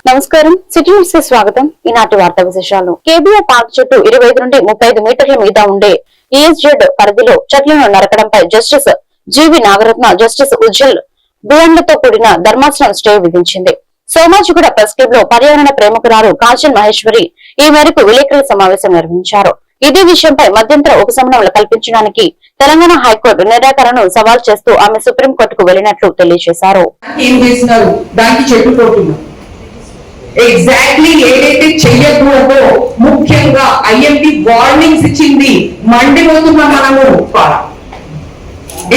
నమస్కారం, city news కి స్వాగతం. ఈనాటి వార్తా విశేషాలు. కేబీఆర్ పార్క్ చుట్టూ 25 నుండి 35 మీటర్ల మీద ఉండే ఈఎస్జెడ్ పరిధిలో చెట్లను నరకడంపై జస్టిస్ జీవి నాగరత్న, జస్టిస్ ఉజ్జల్ బియండ్లతో కూడిన ధర్మాసనం స్టే విధించింది. సోమాజిగూడ ప్రెస్ క్లబ్ లో పర్యావరణ ప్రేమకురాలు కాజల్ మహేశ్వరి ఈ మేరకు విలేకరుల సమావేశం నిర్వహించారు. ఇదే విషయంపై మధ్యంతర ఉపశమనం కల్పించడానికి తెలంగాణ హైకోర్టు నిరాకరణను సవాల్ చేస్తూ ఆమె సుప్రీంకోర్టుకు వెళ్లినట్లు తెలియజేశారు. ఎగ్జాక్ట్లీ ఏదైతే చెయ్యకూడదో ముఖ్యంగా ఐఎండి వార్నింగ్స్ ఇచ్చింది. మండిపోతున్న మనము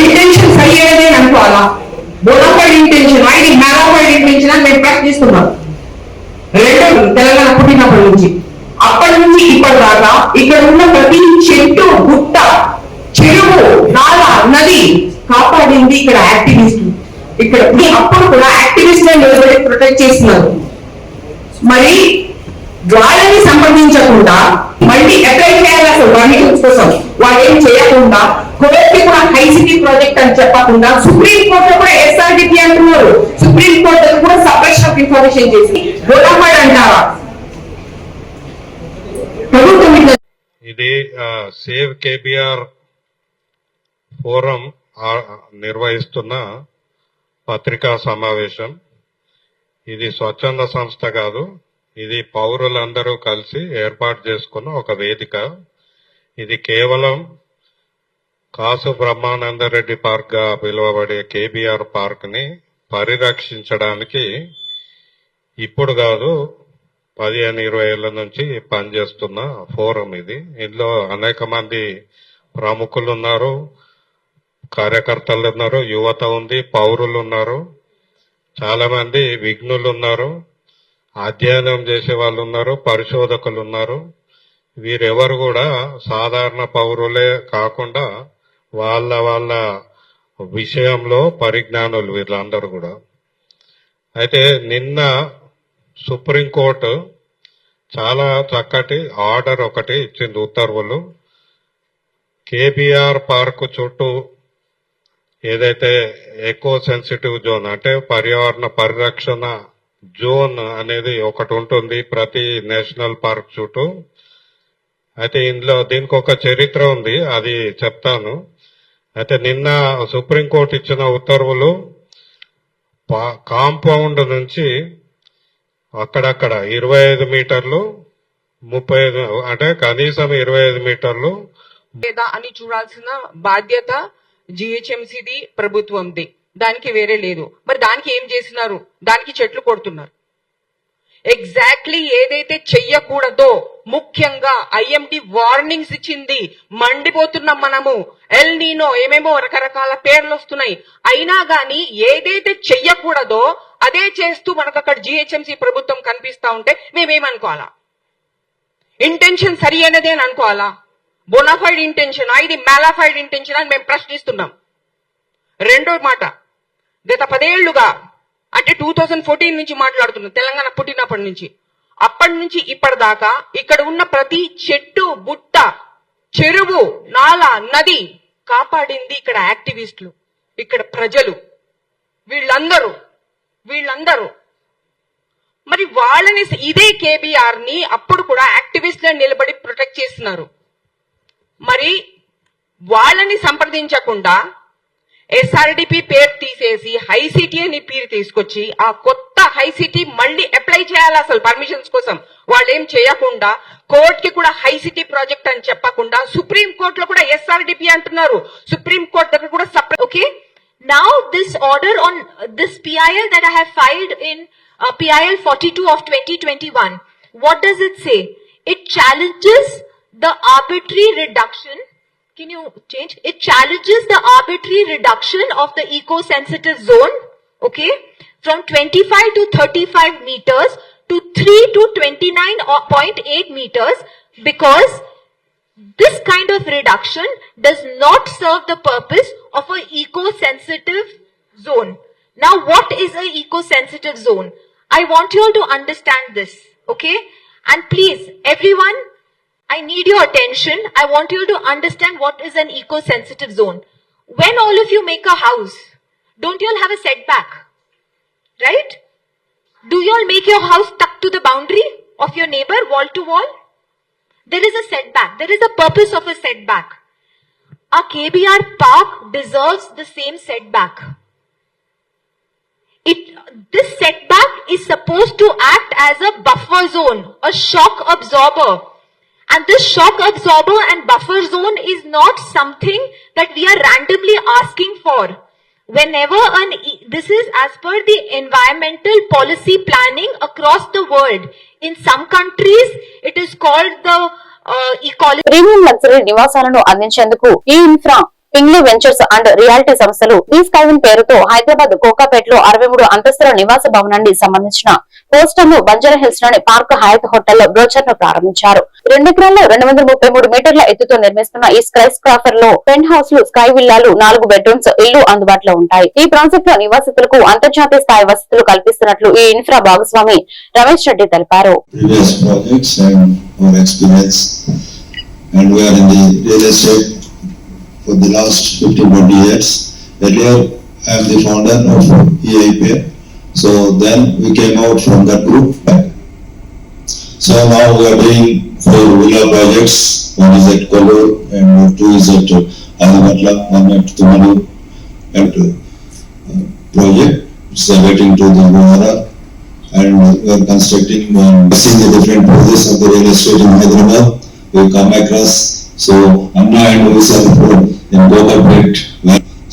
ఇంటెన్షన్ సరి అయ్యేదే అనుకోవాలా? బోనాఫైడ్ ఇంటెన్షన్, ఇది మ్యాలాఫైడ్ ఇంటెన్షన్ అని మేము ప్రశ్నిస్తున్నాం. రెండు తెలంగాణ పుట్టినప్పటి నుంచి అప్పటి నుంచి ఇప్పటిదాకా ఇక్కడ ఉన్న ప్రతి చెట్టు, గుట్ట, చెరువు, నాల, నది కాపాడింది ఇక్కడ యాక్టివిస్ట్. ఇక్కడ అప్పుడు కూడా యాక్టివిస్ట్ నిలబడి ప్రొటెక్ట్ చేస్తున్నారు. మరి వాళ్ళని సంప్రదించకుండా మళ్ళీ అప్లై చేయాలి అసలు పర్మిషన్స్ కోసం. వాళ్ళు ఏం చేయకుండా కోర్టు కూడా హైసిటీ ప్రాజెక్ట్ అని చెప్పకుండా సుప్రీం కోర్టు కూడా ఎస్ఆర్డిపి అంటున్నారు. సుప్రీం కోర్టు కూడా సపరేషన్ ఆఫ్ ఇన్ఫర్మేషన్ చేసి గోదామాడ్ అంటారా? ఇది సేవ్ కేబీఆర్ ఫోరం నిర్వహిస్తున్న పత్రికా సమావేశం. ఇది స్వచ్ఛంద సంస్థ కాదు, ఇది పౌరులందరూ కలిసి ఏర్పాటు చేసుకున్న ఒక వేదిక. ఇది కేవలం కాసు బ్రహ్మానందరెడ్డి పార్క్ గా పిలువబడే కేబీఆర్ పార్క్ ని పరిరక్షించడానికి ఇప్పుడు కాదు 15-20 ఏళ్ల నుంచి పనిచేస్తున్న ఫోరం ఇది. ఇందులో అనేక మంది ప్రముఖులు ఉన్నారు, కార్యకర్తలు ఉన్నారు, యువత ఉంది, పౌరులు ఉన్నారు, చాలా మంది విఘ్నులు ఉన్నారు, అధ్యయనం చేసే వాళ్ళు ఉన్నారు, పరిశోధకులు ఉన్నారు. వీరెవరు కూడా సాధారణ పౌరులే కాకుండా వాళ్ళ విషయంలో పరిజ్ఞానులు వీళ్ళందరూ కూడా. అయితే నిన్న సుప్రీంకోర్టు చాలా చక్కటి ఆర్డర్ ఒకటి ఇచ్చింది, ఉత్తర్వులు. కేబీఆర్ పార్క్ చుట్టూ ఏదైతే ఎకో సెన్సిటివ్ జోన్ అంటే పర్యావరణ పరిరక్షణ జోన్ అనేది ఒకటి ఉంటుంది ప్రతి నేషనల్ పార్క్ చుట్టూ. అయితే ఇందులో దీనికి ఒక చరిత్ర ఉంది, అది చెప్తాను. అయితే నిన్న సుప్రీంకోర్టు ఇచ్చిన ఉత్తర్వులు కాంపౌండ్ నుంచి అక్కడక్కడ 25 మీటర్లు, 35 అంటే కనీసం 25 మీటర్లు అని చూడాల్సిన బాధ్యత జిహెచ్ఎంసీది, ప్రభుత్వంది. దానికి వేరే లేదు. మరి దానికి ఏం చేస్తున్నారు? దానికి చెట్లు కొడుతున్నారు. ఎగ్జాక్ట్లీ ఏదైతే చెయ్యకూడదో ముఖ్యంగా ఐఎండి వార్నింగ్స్ ఇచ్చింది. మండిపోతున్నాం మనము. ఎల్ నీనో ఏమేమో రకరకాల పేర్లు వస్తున్నాయి. అయినా గాని ఏదైతే చెయ్యకూడదో అదే చేస్తూ మనకు అక్కడ జిహెచ్ఎంసీ ప్రభుత్వం కనిపిస్తా ఉంటే మేమేమనుకోవాలా? ఇంటెన్షన్ సరి అయినదే అని అనుకోవాలా? బోనాఫైడ్ ఇంటెన్షన్, ఇది మ్యాలాఫైడ్ ఇంటెన్షన్ అని మేము ప్రశ్నిస్తున్నాం. రెండో మాట, గత 10 ఏళ్లుగా అంటే 2014 నుంచి మాట్లాడుతున్నాం, తెలంగాణ పుట్టినప్పటి నుంచి. అప్పటి నుంచి ఇప్పటిదాకా ఇక్కడ ఉన్న ప్రతి చెట్టు, బుట్ట, చెరువు, నాల, నది కాపాడింది ఇక్కడ యాక్టివిస్టులు, ఇక్కడ ప్రజలు. వీళ్ళందరూ మరి వాళ్ళని, ఇదే కేబీఆర్ ని అప్పుడు కూడా యాక్టివిస్టులను నిలబడి ప్రొటెక్ట్ చేస్తున్నారు. మరి వాళ్ళని సంప్రదించకుండా ఎస్ఆర్డిపి పేరు తీసేసి హైసిటీ అని పేరు తీసుకొచ్చి ఆ కొత్త హైసిటీ మళ్ళీ అప్లై చేయాలి అసలు పర్మిషన్స్ కోసం. వాళ్ళు ఏం చేయకుండా కోర్టుకి కూడా హైసిటీ ప్రాజెక్ట్ అని చెప్పకుండా సుప్రీం కోర్టులో కూడా ఎస్ఆర్డిపి అంటున్నారు. సుప్రీం కోర్టు దగ్గర కూడా separate. Okay, now this order on this PIL that I have filed in PIL 42 of 2021, what does it say? It challenges the arbitrary reduction. Can you change? It challenges the arbitrary reduction of the eco-sensitive zone, okay, from 25 to 35 meters to 3 to 29.8 meters, because this kind of reduction does not serve the purpose of an eco-sensitive zone. Now, what is an eco-sensitive zone? I want you all to understand this, okay? And please, everyone, I need your attention. I want you to understand what is an eco-sensitive zone. When all of you make a house, don't you all have a setback? Right? Do you all make your house tuck to the boundary of your neighbor, wall to wall? There is a setback. There is a purpose of a setback. Our KBR park deserves the same setback. This setback is supposed to act as a buffer zone, a shock absorber. And this shock absorber and buffer zone is not something that we are randomly asking for. Whenever this is as per the environmental policy planning across the world. In some countries, it is called the ecology. Premium luxury నివాసాలను అందించేందుకు ఈ infra, Pingli ventures and realty సంస్థలు ఈ Skywin పేరుతో హైదరాబాద్ కోకాపేటలో 63 అంతస్తుల నివాస భవనానికి సంబంధించిన పోస్టర్ ను బంజారా హిల్స్ లోని పార్క్ హయాత్ హోటల్లో బ్రోచర్ ను ప్రారంభించారు. 2 ఎకరాల్లో 233 మీటర్ల ఎత్తుతో నిర్మిస్తున్న ఈ స్కై స్క్రాపర్ లో పెంట్ హౌస్లు, స్కై విల్లాలు, 4 బెడ్రూమ్స్ ఇల్లు అందుబాటులో ఉంటాయి. ఈ ప్రాజెక్ట్ లో నివాసితులకు అంతర్జాతీయ స్థాయి వసతులు కల్పిస్తున్నట్లు ఈ ఇన్ఫ్రా భాగస్వామి రమేష్ రెడ్డి తెలిపారు. For the last 15-20 years. Earlier, I am the founder of EIP. So then we came out from that group. So now we are doing 4 villa projects. One is at Kolur and 2 is at Alimatla, one at Tumanu and project. It's awaiting to the Gohara. And we are constructing and seeing the different phases of the real estate in Hyderabad. We come across. So Anna and Odisha in Kokapet.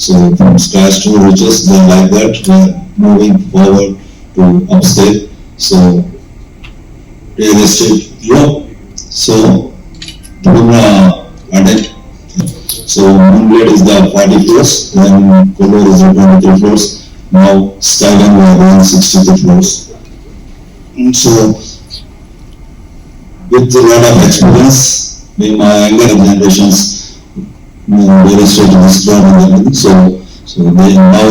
So from scratch to riches, they like that. We are moving forward to upstate. So real estate low. So Pune added. So Moonblade is the 40 floors. Then Kolor is the 23 floors. Now Skyline we are going 63 floors. So with a lot of experience. In my younger generations, real estate is strong and everything. So they now.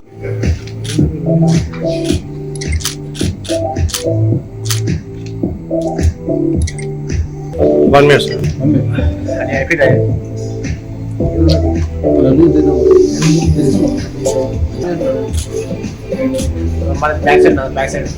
One minute, sir. 1 minute. Back side now, back side.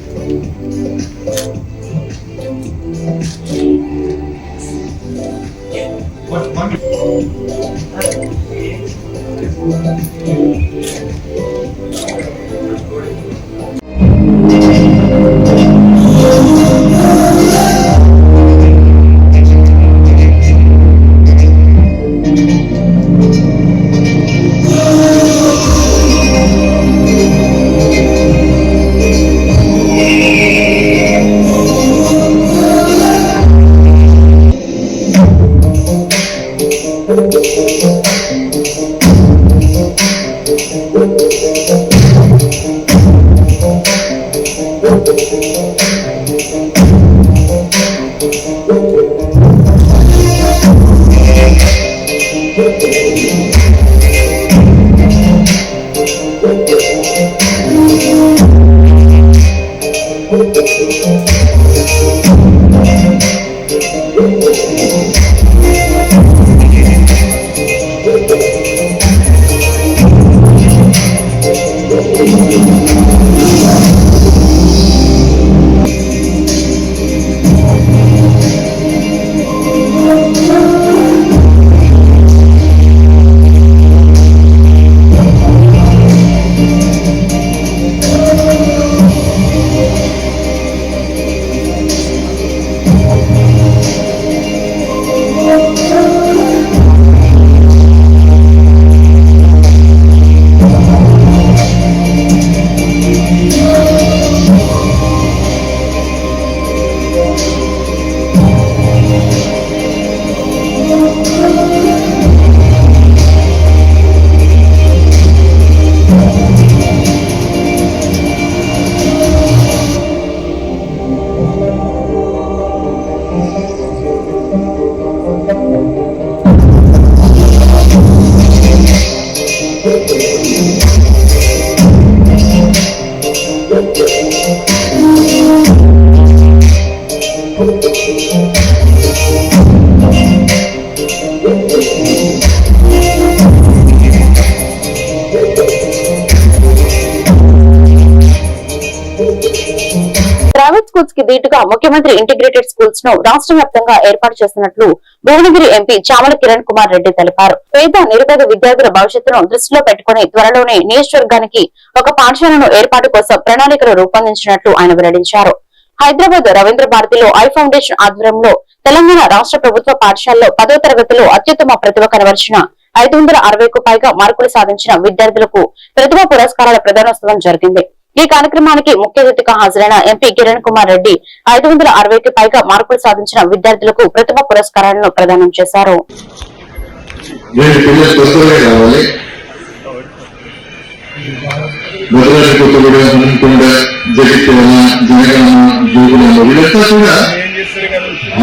Schools కి దీటుగా ముఖ్యమంత్రి integrated schools ను రాష్ట్ర వ్యాప్తంగా ఏర్పాటు చేస్తున్నట్లు Bhuvanagiri MP Chamala Kiran Kumar Reddy తెలిపారు. పేద నిరుపేద విద్యార్థుల భవిష్యత్తును దృష్టిలో పెట్టుకుని త్వరలోనే నియోజకవర్గానికి ఒక పాఠశాలను ఏర్పాటు కోసం ప్రణాళికలు రూపొందించినట్లు ఆయన వెల్లడించారు. హైదరాబాద్ రవీంద్ర భారతిలో ఐ ఫౌండేషన్ ఆధ్వర్యంలో తెలంగాణ రాష్ట్ర ప్రభుత్వ పాఠశాలలో 10వ తరగతిలో అత్యుత్తమ ప్రతిభ కనబరిచిన 560కు పైగా మార్కులు సాధించిన విద్యార్థులకు ప్రతిభా పురస్కారాల ప్రదానోత్సవం జరిగింది. ఈ కార్యక్రమానికి ముఖ్య అతిథిగా హాజరైన ఎంపీ కిరణ్ కుమార్ రెడ్డి 560కి పైగా మార్కులు సాధించిన విద్యార్థులకు ప్రతిభా పురస్కారాలను ప్రదానం చేశారు.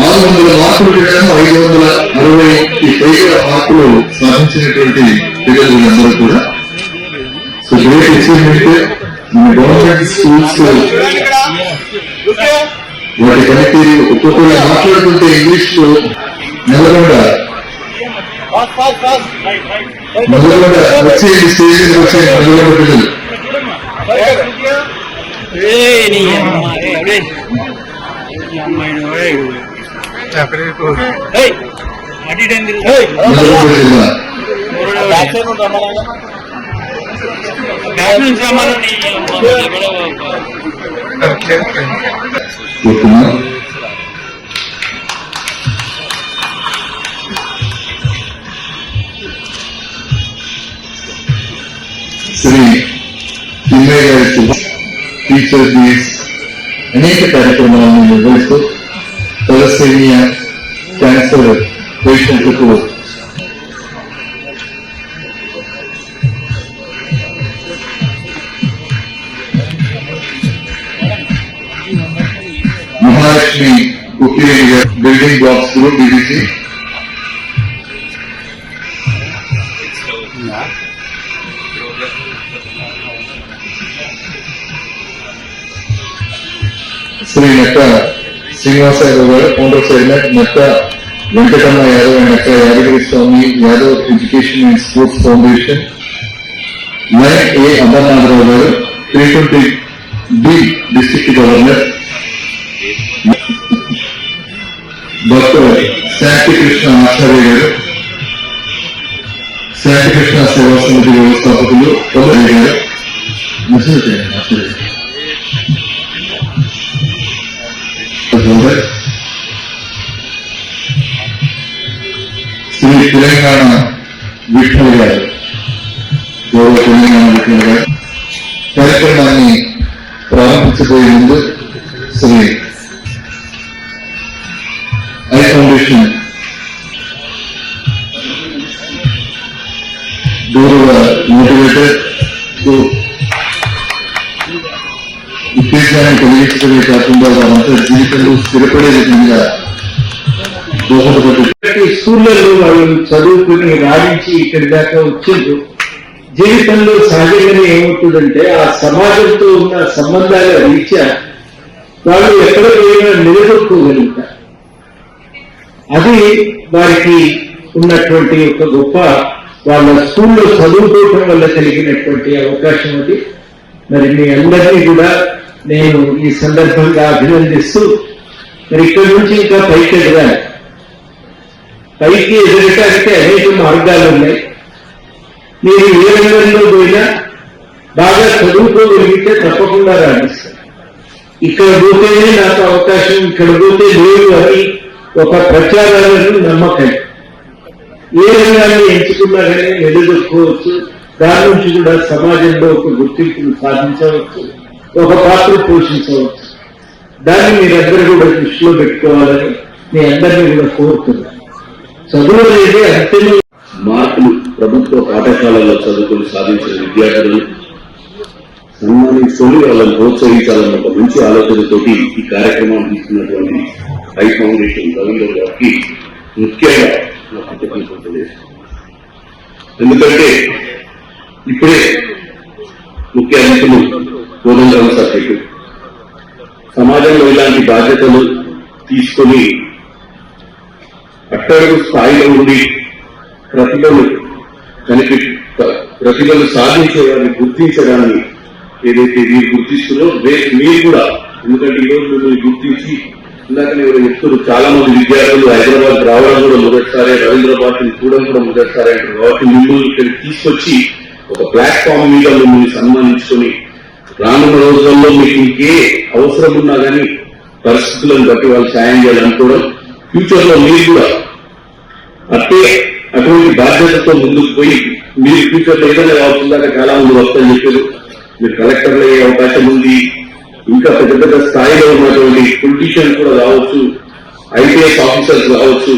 మార్కులు 560కి పైగా మార్కులు సాధించినటువంటి పిల్లలందరూ కూడా గ్రేట్ అచీవ్మెంట్. గవర్నమెంట్ స్కూల్స్ వాటి పనితీరు ఒక్కొక్కరు మాట్లాడుతుంటే ఇంగ్లీష్ లో నల్లగొండ వచ్చేయండి, స్టేజ్ మీద వచ్చేయండి నల్లగొండ పిల్లలు. శ్రీ చిన్నయ్య గారి టీచర్స్ అనేక కార్యక్రమాలను నిర్వహిస్తూ తలసేమియా క్యాన్సర్ పేషెంట్లకు Mahalakshmi building blocks group BDC Shri Nekka Srinivasarao garu founder chairman, Nekka Venkatamma Yadav, Nekka Yadagiri Swamy Yadav education and sports foundation, Lion A Amarnatharao garu 320B district governor, doctor Shantikrishna Acharya garu Shantikrishna సేవా సమితి వ్యవస్థాపకులు గారు, శ్రీ తెలంగాణ విఠల్ గారు, గౌరవ తెలంగాణ విఠల్ గారు. కార్యక్రమాన్ని ప్రారంభించబోయే ముందు శ్రీ ఐ ఫౌండేషన్ గౌరవ మోటివేటర్ ఉత్తేజాన్ని కలిగించడమే కాకుండా వారంతా జీవితంలో స్థిరపడే విధంగా దోహదపడి స్కూళ్ళలో వాళ్ళు చదువుకుని రాణించి ఇక్కడి దాకా వచ్చిండ్రు. జీవితంలో సహజంగానే ఏమవుతుందంటే ఆ సమాజంతో ఉన్న సంబంధాల రీత్యా వాళ్ళు ఎక్కడ పోయినా నిలదొక్కోగలుగుతారు. అది వారికి ఉన్నటువంటి ఒక గొప్ప వాళ్ళ స్కూల్లో చదువుకోవటం వల్ల కలిగినటువంటి అవకాశం అది. మరి మీ అందరినీ కూడా నేను ఈ సందర్భంగా అభినందిస్తూ మరి ఇక్కడి నుంచి ఇంకా పైకి ఎదగాలి. పైకి ఎదగటానికి అనేక మార్గాలు ఉన్నాయి. మీరు ఏ రంగంలో పోయినా బాగా చదువుకోగలిగితే తప్పకుండా రాణిస్తారు. ఇక్కడ పోతేనే నాకు అవకాశం, ఇక్కడ పోతే లేదు అని ఒక ప్రచారాలను నమ్మకం. ఏ రంగాన్ని ఎంచుకున్నా కానీ నిలదొక్కోవచ్చు, దాని నుంచి కూడా సమాజంలో ఒక గుర్తింపును సాధించవచ్చు, ఒక పాత్ర పోషించవచ్చు. దాన్ని మీరందరూ కూడా దృష్టిలో పెట్టుకోవాలని మీ అందరినీ కూడా కోరుతున్నాను. చదువు అనేది అంతిమ మార్కులు ప్రభుత్వ పాఠశాలల్లో చదువుకుని సాధించిన విద్యార్థులను సన్మానించుకొని వాళ్ళని ప్రోత్సహించాలన్న ఒక మంచి ఆలోచనతోటి ఈ కార్యక్రమాన్ని తీసుకున్నటువంటి ఐ ఫౌండేషన్ రవీంద్ర గారికి ముఖ్యంగా నా కృతజ్ఞతలు తెలియజేస్తాను. ఎందుకంటే ఇప్పుడే ముఖ్య అతిథులు కోదండరామ్ సార్ చెప్పారు, సమాజంలో ఇలాంటి బాధ్యతలు తీసుకొని అట్టడుగు స్థాయిలో ఉండి ప్రతిభలు సాధించే వారిని గుర్తించడాన్ని ఏదైతే మీరు గుర్తిస్తున్నారో మీరు కూడా ఎందుకంటే ఈ రోజు మిమ్మల్ని గుర్తించి ఇందాక నేను చెప్తున్నారు చాలా మంది విద్యార్థులు హైదరాబాద్ రావడం కూడా మొదటిసారి, రవీంద్ర భారతిని చూడడం కూడా మొదటిసారి అంటారు. కాబట్టి మిమ్మల్ని ఇక్కడికి తీసుకొచ్చి ఒక ప్లాట్ఫామ్ మీద మిమ్మల్ని సన్మానించుకొని రానున్న రోజుల్లో మీకు ఇంకే అవసరం ఉన్నా కానీ పరిస్థితులను బట్టి వాళ్ళు సాయం చేయాలనుకోవడం, ఫ్యూచర్ లో మీరు కూడా అటువంటి బాధ్యతతో ముందుకు పోయి మీరు ఫ్యూచర్ లో ఏదైనా అవుతుందాక చాలా మంది వస్తాయని చెప్పారు. మీరు కలెక్టర్లు అయ్యే అవకాశం ఉంది, ఇంకా పెద్ద పెద్ద స్థాయిలో ఉన్నటువంటి పొలిటీషియన్స్ కూడా కావచ్చు, ఐపీఎస్ ఆఫీసర్స్ కావచ్చు,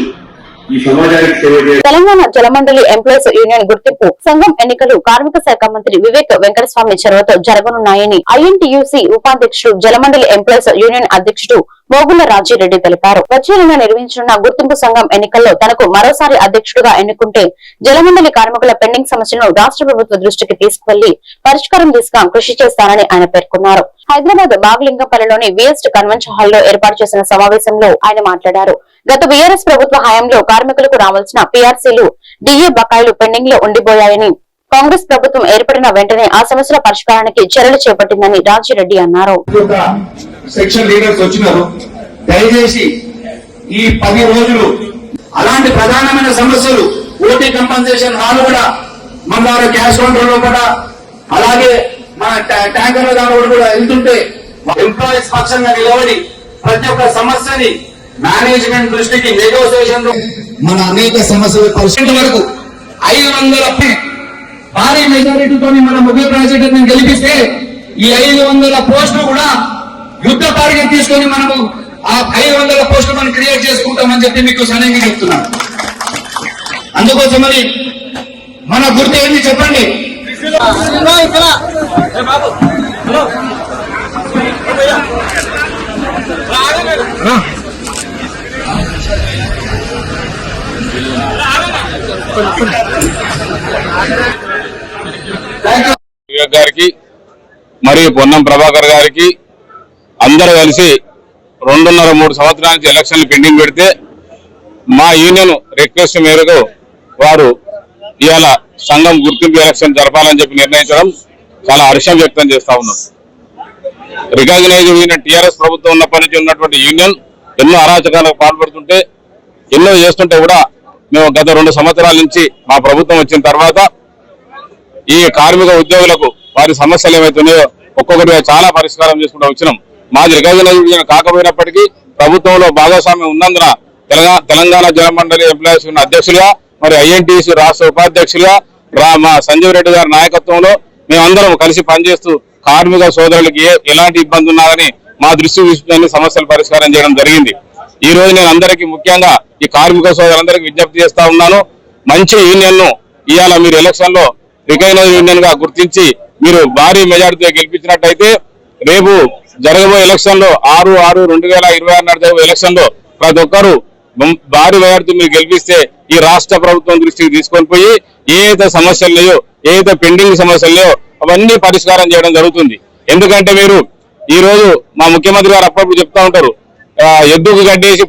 ఈ సమాజానికి సేవ చేయాలి. తెలంగాణ జలమండలి ఎంప్లాయీస్ యూనియన్ గుర్తింపు సంఘం ఎన్నికలు కార్మిక శాఖ మంత్రి వివేక్ వెంకటస్వామి చొరవతో జరగనున్నాయని ఐఎన్టీయూసీ ఉపాధ్యక్షుడు జలమండలి ఎంప్లాయీస్ యూనియన్ అధ్యక్షుడు మోగుల రాజిరెడ్డి తెలిపారు. వచ్చే నెల నిర్వహించనున్న గుర్తింపు సంఘం ఎన్నికల్లో తనకు మరోసారి అధ్యక్షుడిగా ఎన్నుకుంటే జలమండలి కార్మికుల పెండింగ్ సమస్యలను రాష్ట్ర ప్రభుత్వ దృష్టికి తీసుకువెళ్లి పరిష్కారం దిశగా కృషి చేస్తానని ఆయన పేర్కొన్నారు. హైదరాబాద్ బాగలింగంపల్లిలోని విఎస్ట్ కన్వెన్షన్ హాల్లో ఏర్పాటు చేసిన సమావేశంలో ఆయన మాట్లాడారు. గత బీఆర్ఎస్ ప్రభుత్వ హయాంలో కార్మికులకు రావాల్సిన పీఆర్సీలు, డిఏ బకాయిలు పెండింగ్ లో ఉండిపోయాయని, కాంగ్రెస్ ప్రభుత్వం ఏర్పడిన వెంటనే ఆ సమస్యల పరిష్కారానికి చర్యలు చేపట్టిందని రాజిరెడ్డి అన్నారు. సెక్షన్ లీడర్స్ వచ్చినారు, దయచేసి ఈ 10 రోజులు అలాంటి ప్రధానమైన సమస్యలు ఓటీ కంపన్సేషన్ హాలు కూడా మన ద్వారా క్యాష్ కౌంటర్ లో కూడా, అలాగే మన ట్యాంకర్ల దాని కూడా వెళ్తుంటే ఎంప్లాయీస్ పక్షంగా నిలబడి ప్రతి ఒక్క సమస్యని మేనేజ్మెంట్ దృష్టికి నెగోసియేషన్ మన అనేక సమస్యల పరిస్థితి వరకు 500 భారీ మెజారిటీతో మన ముఖ్య ప్రాజెక్టు గెలిపిస్తే ఈ 500 పోస్టులు కూడా యుద్ధ టార్గెట్ తీసుకొని మనము ఆ 500 పోస్టులు మనం క్రియేట్ చేసుకుంటామని చెప్పి మీకు సనయంగా చెప్తున్నాను. అందుకోసమని మన గుర్తు ఏంటి చెప్పండి. వివేక్ గారికి మరియు పొన్నం ప్రభాకర్ గారికి అందరూ కలిసి 2.5-3 సంవత్సరాల నుంచి ఎలక్షన్లు పెండింగ్ పెడితే మా యూనియన్ రిక్వెస్ట్ మేరకు వారు ఇవాళ సంఘం గుర్తింపు ఎలక్షన్ జరపాలని చెప్పి నిర్ణయించడం చాలా హర్షం వ్యక్తం చేస్తా ఉన్నారు. రికగ్నైజ్ యూనియన్ టీఆర్ఎస్ ప్రభుత్వం ఉన్నప్పటి నుంచి ఉన్నటువంటి యూనియన్ ఎన్నో అరాచకాలకు పాల్పడుతుంటే, ఎన్నో చేస్తుంటే కూడా మేము గత 2 సంవత్సరాల నుంచి మా ప్రభుత్వం వచ్చిన తర్వాత ఈ కార్మిక ఉద్యోగులకు వారి సమస్యలు ఏమైతున్నాయో ఒక్కొక్కటిగా చాలా పరిష్కారం చేసుకుంటూ వచ్చినాం. మాది రికగ్నైజ్ కాకపోయినప్పటికీ ప్రభుత్వంలో భాగస్వామ్యం ఉన్నందున తెలంగాణ జలమండలి ఎంప్లాయీస్ యూనియన్ అధ్యక్షులుగా, మరి ఐఎన్టీసీ రాష్ట్ర ఉపాధ్యక్షులుగా మా సంజీవ్ రెడ్డి గారి నాయకత్వంలో మేమందరం కలిసి పనిచేస్తూ కార్మిక సోదరులకి ఎలాంటి ఇబ్బంది ఉన్నారని మా దృష్టి తీసుకుని సమస్యలు పరిష్కారం చేయడం జరిగింది. ఈ రోజు నేను అందరికీ ముఖ్యంగా ఈ కార్మిక సోదరులందరికీ విజ్ఞప్తి చేస్తా ఉన్నాను. మంచి యూనియన్ ను ఇవాళ మీరు ఎలక్షన్ లో రికగ్నైజ్ యూనియన్ గా గుర్తించి మీరు భారీ మెజారిటీతో గెలిపించినట్టయితే రేపు జరగబోయే ఎలక్షన్ లో 6/6/2026 జరగబోయే ఎలక్షన్ లో ప్రతి ఒక్కరు భారీ మెజారిటీ మీరు గెలిపిస్తే ఈ రాష్ట్ర ప్రభుత్వం దృష్టికి తీసుకొని పోయి ఏదైతే సమస్యలు లేవో, ఏదైతే పెండింగ్ సమస్యలు లేవో అవన్నీ పరిష్కారం చేయడం జరుగుతుంది. ఎందుకంటే మీరు ఈ రోజు మా ముఖ్యమంత్రి గారు అప్పుడప్పుడు చెప్తా ఉంటారు, ఎద్దుకు గడ్డేసి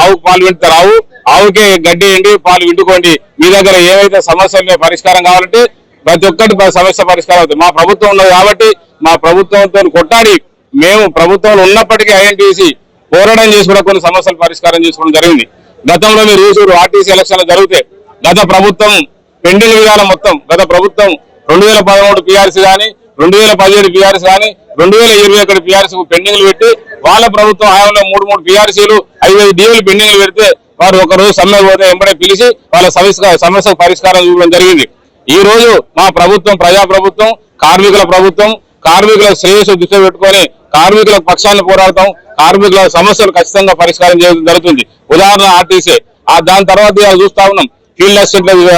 ఆవుకు పాలు వింటారు, ఆవుకే గడ్డి ఎండి పాలు వింటుకోండి. మీ దగ్గర ఏవైతే సమస్యలు పరిష్కారం కావాలంటే ప్రతి ఒక్కటి సమస్య పరిష్కారం అవుతుంది. మా ప్రభుత్వం ఉన్నది కాబట్టి మా ప్రభుత్వంతో కొట్టాడి మేము ప్రభుత్వంలో ఉన్నప్పటికీ ఐఎన్టీసీ పోరాటం చేసి కూడా కొన్ని సమస్యలు పరిష్కారం చేసుకోవడం జరిగింది. గతంలో మీరు చూసారు ఆర్టీసీ ఎలక్షన్లు జరిగితే గత ప్రభుత్వం పెండింగ్ విధానం మొత్తం గత ప్రభుత్వం 2013 పీఆర్సీ కానీ, 2017 పీఆర్సీ కానీ, 2021 పీఆర్సీ పెండింగ్లు పెట్టి వాళ్ళ ప్రభుత్వం హయాంలో 3 పీఆర్సీలు 5 డిఏలు పెండింగ్లు పెడితే వారు ఒకరోజు సమ్మె పోతే వెంబడే పిలిచి వాళ్ళ సమస్యకు పరిష్కారం చూపడం జరిగింది. ఈ రోజు మా ప్రభుత్వం ప్రజాప్రభుత్వం, కార్మికుల ప్రభుత్వం, కార్మికుల శ్రేయస్సు దృష్టిలో పెట్టుకొని కార్మికుల పక్షాన్ని పోరాడతాం. కార్మికుల సమస్యలు ఖచ్చితంగా పరిష్కారం చేయడం జరుగుతుంది. ఉదాహరణ ఆర్టీసీ, దాని తర్వాత చూస్తా ఉన్నాం ఫీల్డ్ అసిస్టెంట్ల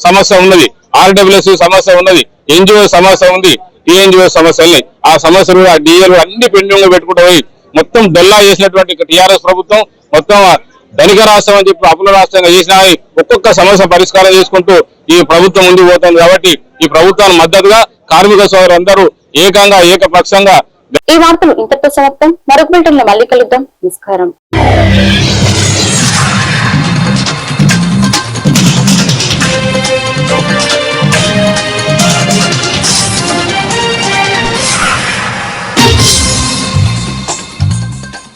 సమస్య ఉన్నది, ఆర్డబ్ల్యూఎస్ సమస్య ఉన్నది, ఎన్జిఓ సమస్య ఉంది, టీఎన్జిఓ సమస్యల్ని ఆ సమస్యలు ఆ డిఏలు అన్ని పెండింగ్ లో పెట్టుకుంటూ పోయి మొత్తం డొల్లా చేసినటువంటి టీఆర్ఎస్ ప్రభుత్వం మొత్తం ధనిక రాష్ట్రం అని చెప్పి అప్పుల రాష్ట్రంగా చేసినా ఒక్కొక్క సమస్య పరిష్కారం చేసుకుంటూ ఈ ప్రభుత్వం ముందుకు పోతుంది. కాబట్టి ఈ ప్రభుత్వానికి మద్దతుగా కార్మిక సోదరులందరూ ఏకపక్షంగా. ఈ వార్తలు ఇంతటితో సమాప్తం. మరొక బులెటిన్ లో మళ్ళీ కలుద్దాం. నమస్కారం.